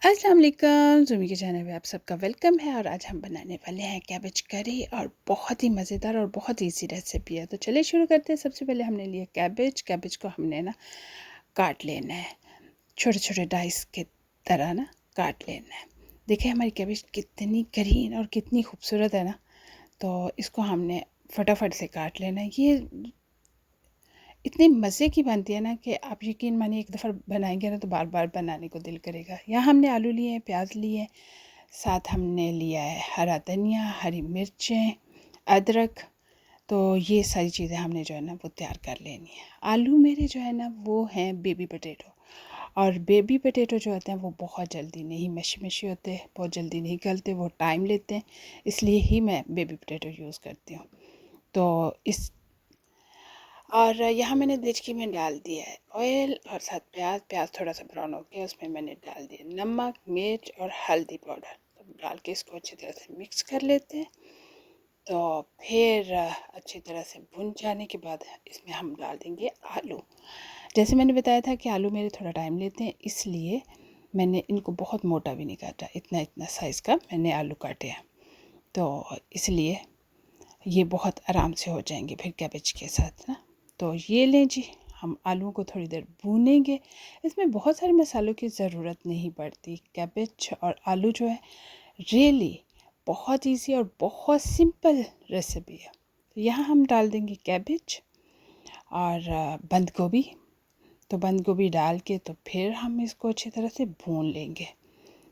अस्सलाम वालेकुम ज़ुमी के चैनल पे आप सबका वेलकम है। और आज हम बनाने वाले हैं कैबेज करी और बहुत ही मज़ेदार और बहुत इजी रेसिपी है। तो चलिए शुरू करते हैं। सबसे पहले हमने लिया कैबेज को हमने ना काट लेना है, छोटे छोटे डाइस के तरह ना काट लेना है। देखिए हमारी कैबेज कितनी ग्रीन और कितनी खूबसूरत है ना। तो इसको हमने फटाफट से काट लेना है। ये इतनी मज़े की बनती है ना कि आप यकीन मानिए एक दफ़ा बनाएंगे ना तो बार बार बनाने को दिल करेगा। यहाँ हमने आलू लिए हैं, प्याज लिए हैं, साथ हमने लिया है हरा धनिया, हरी मिर्चें, अदरक। तो ये सारी चीज़ें हमने जो है ना वो तैयार कर लेनी है। आलू मेरे जो है ना वो हैं बेबी पोटैटो। और बेबी पोटैटो जो होते हैं वो बहुत जल्दी नहीं मशी मशी होते, बहुत जल्दी नहीं गलते, वो टाइम लेते हैं। इसलिए ही मैं बेबी पोटैटो यूज़ करती हूँ। तो इस और यहाँ मैंने देचकी में डाल दिया है ऑयल और साथ प्याज थोड़ा सा ब्राउन हो गया, उसमें मैंने डाल दिया नमक, मिर्च और हल्दी पाउडर। तो डाल के इसको अच्छी तरह से मिक्स कर लेते हैं। तो फिर अच्छी तरह से भुन जाने के बाद इसमें हम डाल देंगे आलू। जैसे मैंने बताया था कि आलू मेरे थोड़ा टाइम लेते हैं, इसलिए मैंने इनको बहुत मोटा भी नहीं काटा, इतना इतना साइज़ का मैंने आलू काटे हैं। तो इसलिए ये बहुत आराम से हो जाएंगे फिर कैबेज के साथ ना। तो ये लें जी, हम आलूओं को थोड़ी देर भूनेंगे। इसमें बहुत सारे मसालों की ज़रूरत नहीं पड़ती। कैबेज और आलू जो है रियली बहुत इजी और बहुत सिंपल रेसिपी है। तो यहाँ हम डाल देंगे कैबेज और बंद गोभी। तो बंद गोभी डाल के तो फिर हम इसको अच्छी तरह से भून लेंगे।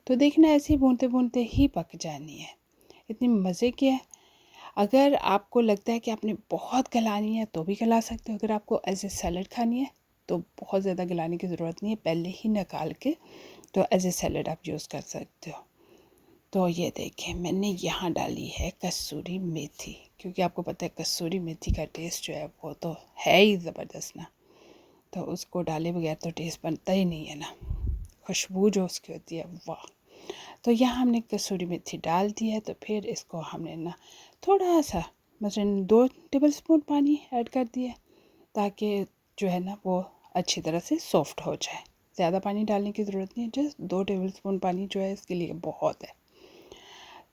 तो देखना ऐसे ही भूनते भूनते ही पक जानी है। इतनी मज़े की है। अगर आपको लगता है कि आपने बहुत गलानी है तो भी गला सकते हो। अगर आपको एज ए सैलड खानी है तो बहुत ज़्यादा गलाने की ज़रूरत नहीं है, पहले ही निकाल के तो एज ए सैलड आप यूज़ कर सकते हो। तो ये देखें मैंने यहाँ डाली है कसूरी मेथी, क्योंकि आपको पता है कसूरी मेथी का टेस्ट जो है वो तो है ही ज़बरदस्त ना। तो उसको डाले बगैर तो टेस्ट बनता ही नहीं है ना। खुशबू जो उसकी होती है वाह। तो यहाँ हमने कसूरी मेथी डाल दी है। तो फिर इसको हमने ना थोड़ा सा मसलन 2 टेबलस्पून पानी ऐड कर दिया, ताकि जो है ना वो अच्छी तरह से सॉफ्ट हो जाए। ज़्यादा पानी डालने की ज़रूरत नहीं है, जस्ट 2 टेबलस्पून पानी जो है इसके लिए बहुत है।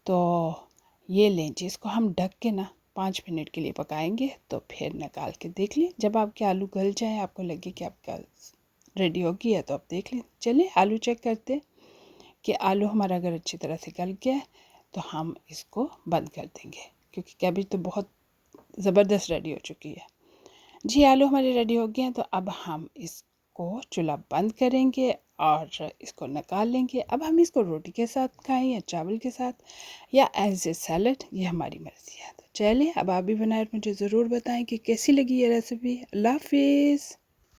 तो ये लें जी, इसको हम ढक के ना 5 मिनट के लिए पकाएंगे। तो फिर निकाल के देख लें, जब आपके आलू गल जाए, आपको लगे कि आपका रेडी हो गया है तो आप देख लें। चलिए आलू चेक करते हैं कि आलू हमारा अगर अच्छी तरह से गल गया है तो हम इसको बंद कर देंगे, क्योंकि कैबेज तो बहुत ज़बरदस्त रेडी हो चुकी है जी। आलू हमारे रेडी हो गए हैं। तो अब हम इसको चूल्हा बंद करेंगे और इसको निकाल लेंगे। अब हम इसको रोटी के साथ खाएं या चावल के साथ या एज ए सैलड, ये हमारी मर्ज़ी है। तो चलिए अब आप भी बनाए और मुझे ज़रूर बताएं कि कैसी लगी ये रेसिपी। अल्लाह हाफिज़।